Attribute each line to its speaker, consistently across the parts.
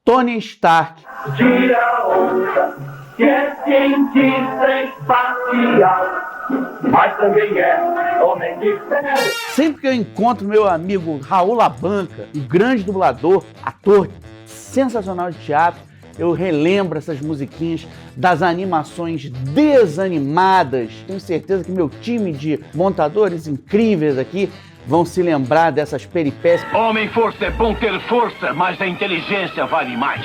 Speaker 1: Tony Stark.
Speaker 2: Dia ouça que é cientista espacial, mas também é homem de fé.
Speaker 1: Sempre que eu encontro meu amigo Raul Labanca, um grande dublador, ator sensacional de teatro, eu relembro essas musiquinhas das animações desanimadas. Tenho certeza que meu time de montadores incríveis aqui vão se lembrar dessas peripécias.
Speaker 3: Homem-força é bom ter força, mas a inteligência vale mais.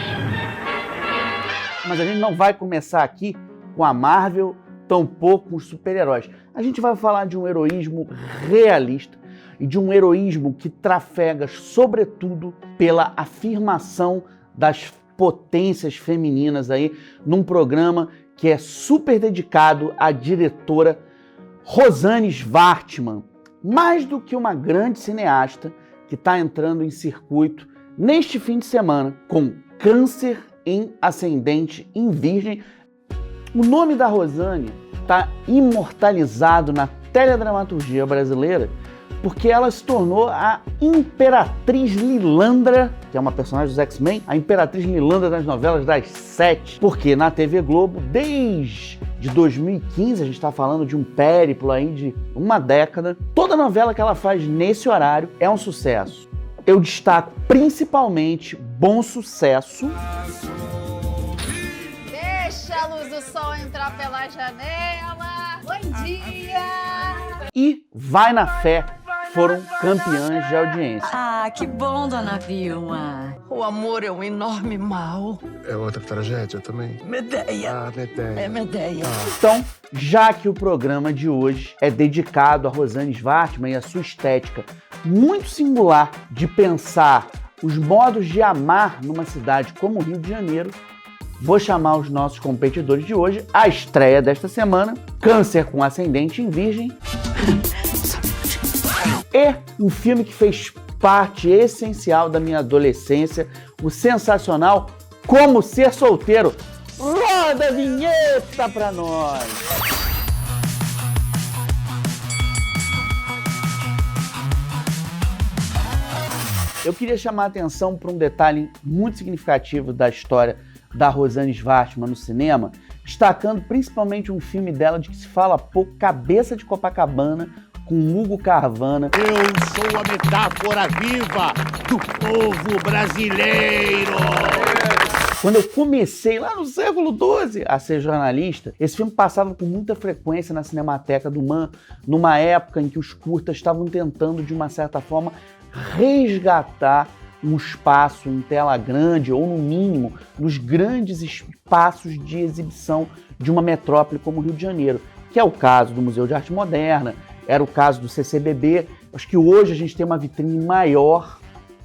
Speaker 1: Mas a gente não vai começar aqui com a Marvel, tampouco com os super-heróis. A gente vai falar de um heroísmo realista e de um heroísmo que trafega, sobretudo, pela afirmação das potências femininas aí, num programa que é super dedicado à diretora Rosanne Schwartzman. Mais do que uma grande cineasta que está entrando em circuito neste fim de semana com Câncer em Ascendente em Virgem. O nome da Rosanne está imortalizado na teledramaturgia brasileira porque ela se tornou a Imperatriz Lilandra, que é uma personagem dos X-Men, a Imperatriz Lilandra das novelas das 7. Porque na TV Globo, desde 2015, a gente está falando de um périplo aí de uma década, toda novela que ela faz nesse horário é um sucesso. Eu destaco principalmente Bom Sucesso.
Speaker 4: Deixa a luz do sol entrar pela janela. Bom dia!
Speaker 1: E Vai na Fé foram campeãs de audiência.
Speaker 5: Ah, que bom, dona Vilma.
Speaker 6: O amor é um enorme mal.
Speaker 7: É outra tragédia também?
Speaker 6: Medeia.
Speaker 7: Ah, Medeia.
Speaker 6: É Medeia.
Speaker 1: Então, já que o programa de hoje é dedicado a Rosanne Schwartzman e a sua estética muito singular de pensar os modos de amar numa cidade como o Rio de Janeiro, vou chamar os nossos competidores de hoje, a estreia desta semana, Câncer com Ascendente em Virgem, e um filme que fez parte essencial da minha adolescência, o sensacional Como Ser Solteiro. Roda a vinheta pra nós! Eu queria chamar a atenção para um detalhe muito significativo da história da Rosanne Schwartzman no cinema, destacando principalmente um filme dela de que se fala pouco, Cabeça de Copacabana, com Hugo Carvana.
Speaker 8: Eu sou a metáfora viva do povo brasileiro!
Speaker 1: Quando eu comecei lá no século XII a ser jornalista, esse filme passava com muita frequência na Cinemateca do MAN, numa época em que os curtas estavam tentando, de uma certa forma, resgatar um espaço em tela grande, ou no mínimo, nos grandes espaços de exibição de uma metrópole como o Rio de Janeiro, que é o caso do Museu de Arte Moderna, era o caso do CCBB. Acho que hoje a gente tem uma vitrine maior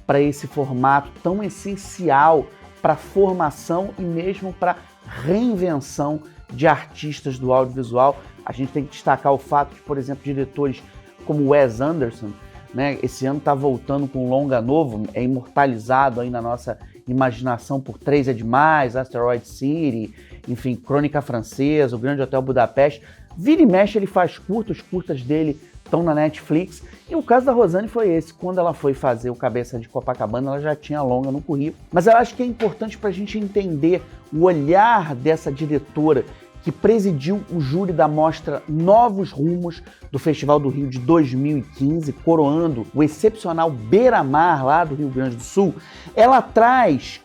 Speaker 1: para esse formato tão essencial para a formação e mesmo para reinvenção de artistas do audiovisual. A gente tem que destacar o fato de, por exemplo, diretores como Wes Anderson, né, esse ano está voltando com um longa novo, é imortalizado aí na nossa imaginação por 3 é Demais, Asteroid City, enfim, Crônica Francesa, O Grande Hotel Budapeste. Vira e mexe ele faz curtas, os curtas dele estão na Netflix. E o caso da Rosanne foi esse. Quando ela foi fazer o Cabeça de Copacabana, ela já tinha longa no currículo. Mas eu acho que é importante para a gente entender o olhar dessa diretora que presidiu o júri da mostra Novos Rumos do Festival do Rio de 2015, coroando o excepcional Beira-Mar lá do Rio Grande do Sul. Ela traz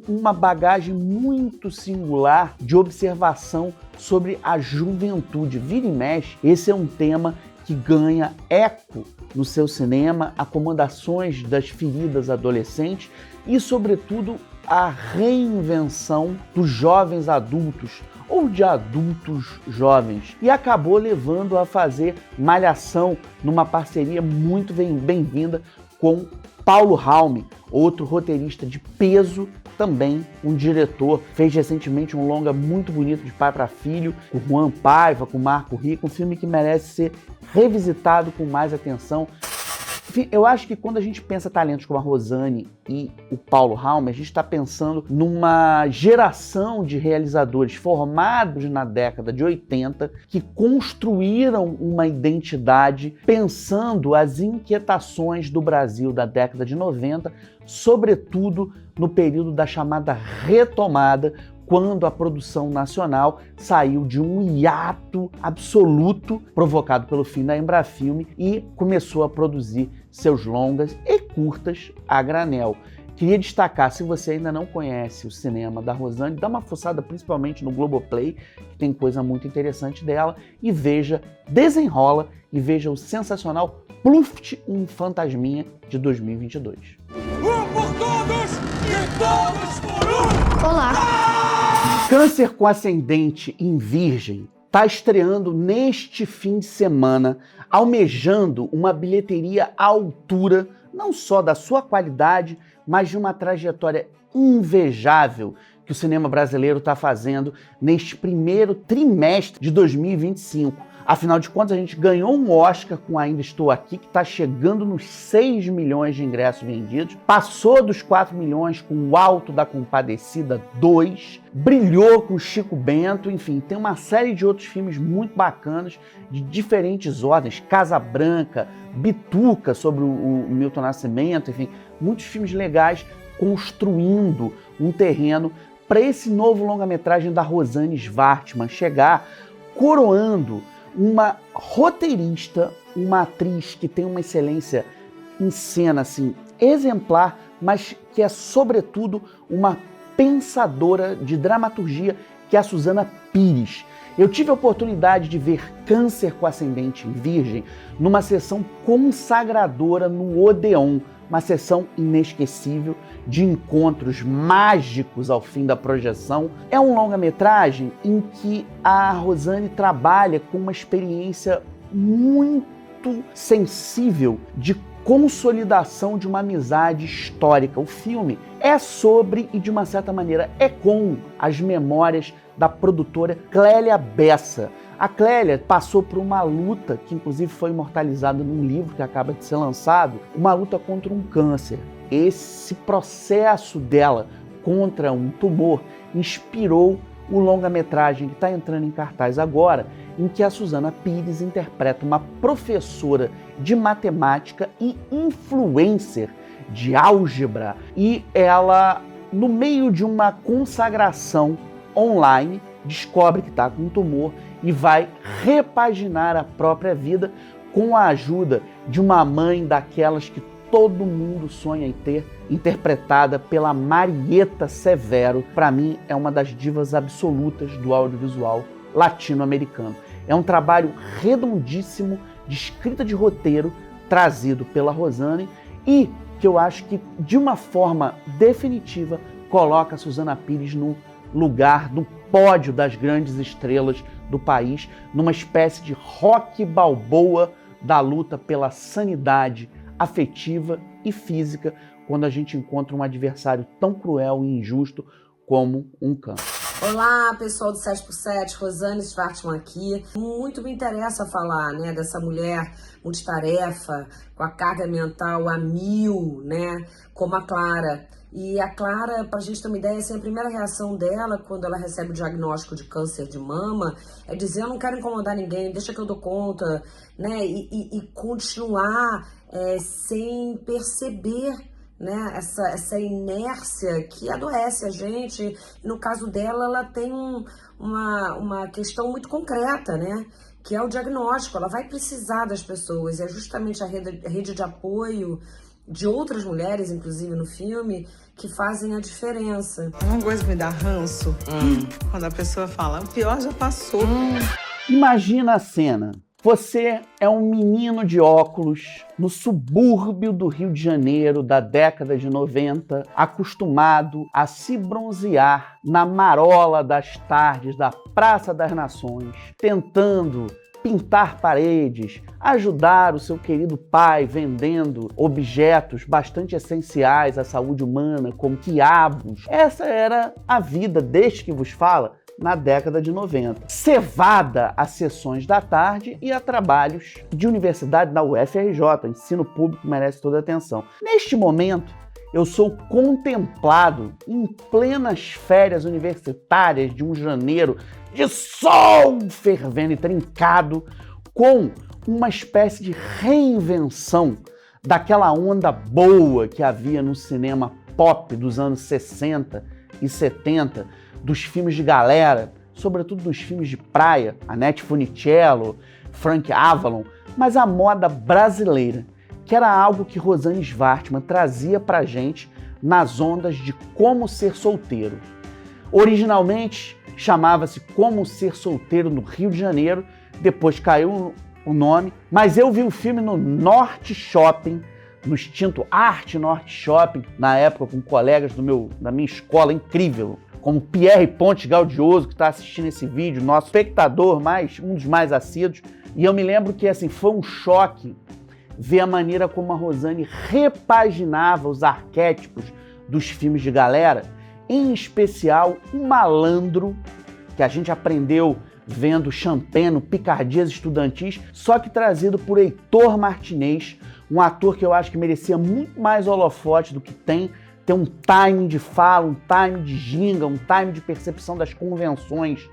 Speaker 1: uma bagagem muito singular de observação sobre a juventude. Vira e mexe, esse é um tema que ganha eco no seu cinema, acomodações das feridas adolescentes e, sobretudo, a reinvenção dos jovens adultos ou de adultos jovens, e acabou levando a fazer Malhação numa parceria muito bem-vinda com Paulo Raume, outro roteirista de peso, também um diretor. Fez recentemente um longa muito bonito de pai para filho, com Juan Paiva, com Marco Rico, um filme que merece ser revisitado com mais atenção. Eu acho que quando a gente pensa talentos como a Rosane e o Paulo Raumer, a gente está pensando numa geração de realizadores formados na década de 80 que construíram uma identidade pensando as inquietações do Brasil da década de 90, sobretudo no período da chamada retomada, quando a produção nacional saiu de um hiato absoluto provocado pelo fim da Embrafilme e começou a produzir seus longas e curtas a granel. Queria destacar, se você ainda não conhece o cinema da Rosane, dá uma fuçada principalmente no Globoplay, que tem coisa muito interessante dela, e veja, desenrola e veja o sensacional Pluft, um fantasminha de 2022.
Speaker 8: Um por todos e todos por um!
Speaker 5: Olá!
Speaker 1: Câncer com ascendente em Virgem está estreando neste fim de semana, almejando uma bilheteria à altura não só da sua qualidade, mas de uma trajetória invejável que o cinema brasileiro está fazendo neste primeiro trimestre de 2025. Afinal de contas, a gente ganhou um Oscar com Ainda Estou Aqui, que está chegando nos 6 milhões de ingressos vendidos, passou dos 4 milhões com O Alto da Compadecida 2, brilhou com Chico Bento, enfim, tem uma série de outros filmes muito bacanas, de diferentes ordens, Casa Branca, Bituca, sobre o Milton Nascimento, enfim, muitos filmes legais construindo um terreno para esse novo longa-metragem da Rosane Schwartzman chegar coroando uma roteirista, uma atriz que tem uma excelência em cena assim, exemplar, mas que é sobretudo uma pensadora de dramaturgia, que é a Suzana Pires. Eu tive a oportunidade de ver Câncer com ascendente em Virgem numa sessão consagradora no Odeon, uma sessão inesquecível de encontros mágicos ao fim da projeção. É um longa-metragem em que a Rosane trabalha com uma experiência muito sensível de consolidação de uma amizade histórica. O filme é sobre e, de uma certa maneira, é com as memórias da produtora Clélia Bessa. A Clélia passou por uma luta, que inclusive foi imortalizada num livro que acaba de ser lançado, uma luta contra um câncer. Esse processo dela contra um tumor inspirou o longa-metragem que está entrando em cartaz agora, em que a Suzana Pires interpreta uma professora de matemática e influencer de álgebra. E ela, no meio de uma consagração online, descobre que está com um tumor e vai repaginar a própria vida com a ajuda de uma mãe daquelas que todo mundo sonha em ter, interpretada pela Marieta Severo. Para mim, é uma das divas absolutas do audiovisual latino-americano. É um trabalho redondíssimo de escrita de roteiro trazido pela Rosane e que eu acho que, de uma forma definitiva, coloca a Suzana Pires no lugar do pódio das grandes estrelas do país, numa espécie de Rocky Balboa da luta pela sanidade afetiva e física quando a gente encontra um adversário tão cruel e injusto como um câncer.
Speaker 9: Olá, pessoal do 7x7, Rosane Schwartzman aqui. Muito me interessa falar, né, dessa mulher multitarefa, com a carga mental a 1000, né, como a Clara. E a Clara, pra gente ter uma ideia, assim, a primeira reação dela quando ela recebe o diagnóstico de câncer de mama é dizer: eu não quero incomodar ninguém, deixa que eu dou conta, né, e continuar sem perceber, né, essa inércia que adoece a gente. No caso dela, ela tem uma questão muito concreta, né, que é o diagnóstico. Ela vai precisar das pessoas, é justamente a rede de apoio de outras mulheres, inclusive no filme, que fazem a diferença.
Speaker 10: Uma coisa que me dá ranço, quando a pessoa fala, o pior já passou.
Speaker 1: Imagina a cena. Você é um menino de óculos no subúrbio do Rio de Janeiro da década de 90, acostumado a se bronzear na marola das tardes da Praça das Nações, tentando pintar paredes, ajudar o seu querido pai vendendo objetos bastante essenciais à saúde humana, como quiabos. Essa era a vida deste que vos fala na década de 90, cevada a sessões da tarde e a trabalhos de universidade da UFRJ, ensino público merece toda a atenção. Neste momento, eu sou contemplado em plenas férias universitárias de um janeiro de sol fervendo e trincado, com uma espécie de reinvenção daquela onda boa que havia no cinema pop dos anos 60 e 70, dos filmes de galera, sobretudo dos filmes de praia, Annette Funicello, Frank Avalon, mas a moda brasileira, que era algo que Rosane Schwartzman trazia pra gente nas ondas de Como Ser Solteiro. Originalmente chamava-se Como Ser Solteiro no Rio de Janeiro, depois caiu o nome, mas eu vi o filme no Norte Shopping, no extinto Arte Norte Shopping, na época com colegas da minha escola incrível, como Pierre Ponte Gaudioso, que está assistindo esse vídeo, nosso espectador, um dos mais assíduos, e eu me lembro que assim, foi um choque ver a maneira como a Rosane repaginava os arquétipos dos filmes de galera, em especial o malandro, que a gente aprendeu vendo Champagne, Picardias Estudantis, só que trazido por Heitor Martinez, um ator que eu acho que merecia muito mais holofote do que tem um timing de fala, um timing de ginga, um timing de percepção das convenções,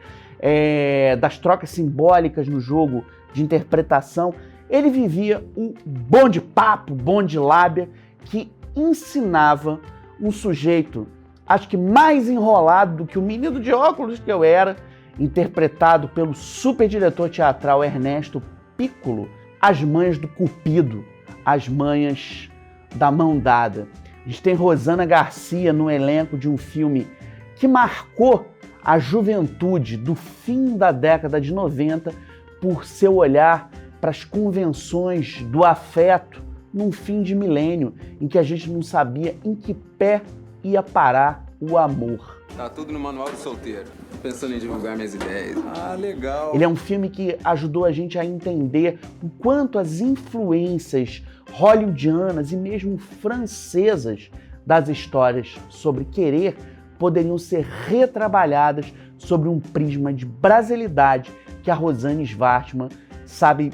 Speaker 1: das trocas simbólicas no jogo de interpretação. Ele vivia um bom de papo, bom de lábia, que ensinava um sujeito, acho que mais enrolado do que o menino de óculos que eu era, interpretado pelo superdiretor teatral Ernesto Piccolo, as manhas do Cupido, as manhas da mão dada. A gente tem Rosana Garcia no elenco de um filme que marcou a juventude do fim da década de 90 por seu olhar para as convenções do afeto num fim de milênio, em que a gente não sabia em que pé ia parar o amor.
Speaker 11: Tá tudo no manual do solteiro. Pensando em divulgar minhas ideias. Ah, legal.
Speaker 1: Ele é um filme que ajudou a gente a entender o quanto as influências hollywoodianas e mesmo francesas das histórias sobre querer poderiam ser retrabalhadas sobre um prisma de brasilidade que a Rosane Schwartzman sabe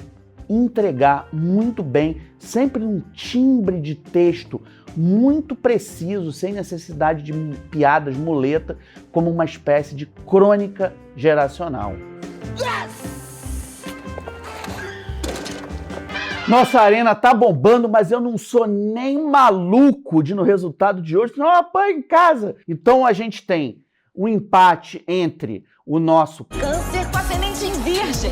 Speaker 1: entregar muito bem, sempre num timbre de texto muito preciso, sem necessidade de piadas muleta, como uma espécie de crônica geracional. Yes! Nossa arena tá bombando, mas eu não sou nem maluco de no resultado de hoje, senão eu apanho em casa. Então a gente tem um empate entre o nosso
Speaker 5: Câncer com ascendente em Virgem.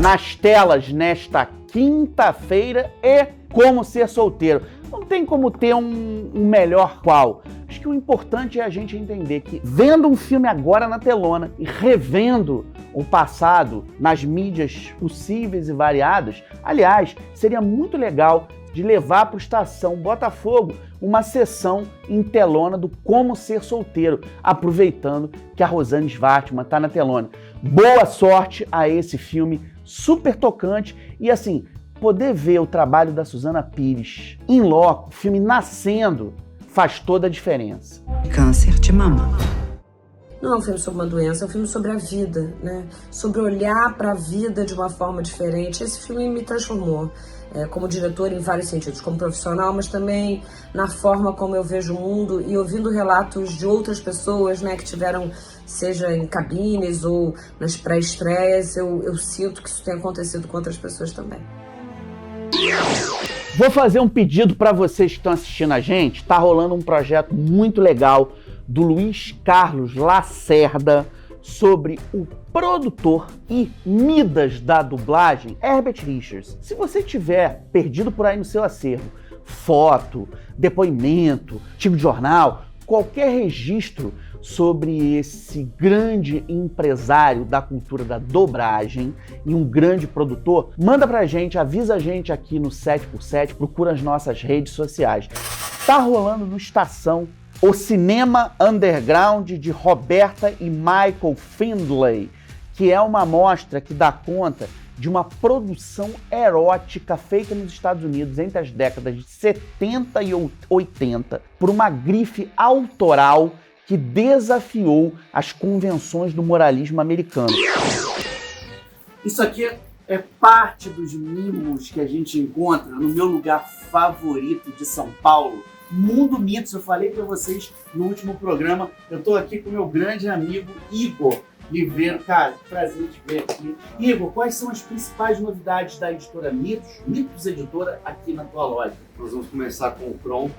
Speaker 1: Nas telas nesta quinta-feira e Como Ser Solteiro. Não tem como ter um melhor qual. Acho que o importante é a gente entender que, vendo um filme agora na telona e revendo o passado nas mídias possíveis e variadas, aliás, seria muito legal de levar para o Estação Botafogo uma sessão em telona do Como Ser Solteiro, aproveitando que a Rosane Schwartzman está na telona. Boa sorte a esse filme super tocante e assim, poder ver o trabalho da Suzana Pires em loco, o filme nascendo, faz toda a diferença.
Speaker 5: Câncer de mama.
Speaker 9: Não é um filme sobre uma doença, é um filme sobre a vida, né? Sobre olhar para a vida de uma forma diferente. Esse filme me transformou como diretor em vários sentidos, como profissional, mas também na forma como eu vejo o mundo e ouvindo relatos de outras pessoas, né, que tiveram, seja em cabines ou nas pré-estreias, eu sinto que isso tem acontecido com outras pessoas também.
Speaker 1: Vou fazer um pedido para vocês que estão assistindo a gente. Tá rolando um projeto muito legal do Luiz Carlos Lacerda sobre o produtor e Midas da dublagem, Herbert Richards. Se você tiver perdido por aí no seu acervo foto, depoimento, artigo de jornal, qualquer registro sobre esse grande empresário da cultura da dobragem e um grande produtor, manda pra gente, avisa a gente aqui no 7x7, procura as nossas redes sociais. Tá rolando no Estação o Cinema Underground de Roberta e Michael Findlay, que é uma mostra que dá conta de uma produção erótica feita nos Estados Unidos entre as décadas de 70 e 80 por uma grife autoral que desafiou as convenções do moralismo americano.
Speaker 12: Isso aqui é parte dos mimos que a gente encontra no meu lugar favorito de São Paulo, Mundo Mitos. Eu falei para vocês no último programa, eu estou aqui com meu grande amigo Igor Liveiro. Cara, prazer te ver aqui. Igor, quais são as principais novidades da editora Mitos Editora, aqui na tua loja?
Speaker 13: Nós vamos começar com o Kron,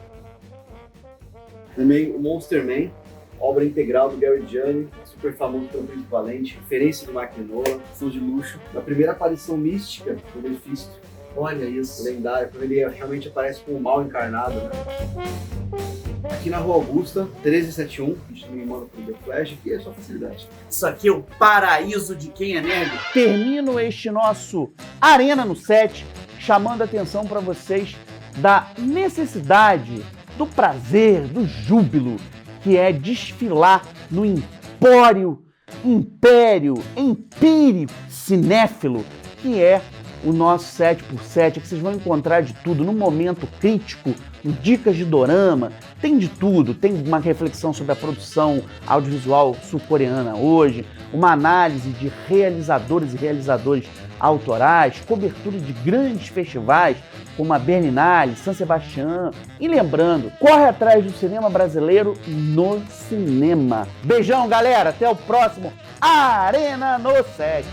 Speaker 13: também o Monster Man, obra integral do Gary Gianni, super famoso pelo Príncipe Valente, referência do Mark Nolan, som de luxo. Na primeira aparição mística do Mephisto, olha isso, lendário, quando ele realmente aparece com o mal encarnado, né? Aqui na Rua Augusta, 1371, a gente também manda pro The Flash, aqui é só facilidade.
Speaker 12: Isso aqui é o paraíso de quem é nerd.
Speaker 1: Termino este nosso Arena no Set chamando a atenção para vocês da necessidade, do prazer, do júbilo, que é desfilar no empírio cinéfilo, que é o nosso 7x7, que vocês vão encontrar de tudo no momento crítico, no Dicas de Dorama, tem de tudo, tem uma reflexão sobre a produção audiovisual sul-coreana hoje, uma análise de realizadores e realizadores autorais, cobertura de grandes festivais como a Berlinale, San Sebastián. E lembrando, corre atrás do cinema brasileiro no cinema. Beijão, galera, até o próximo Arena no Set.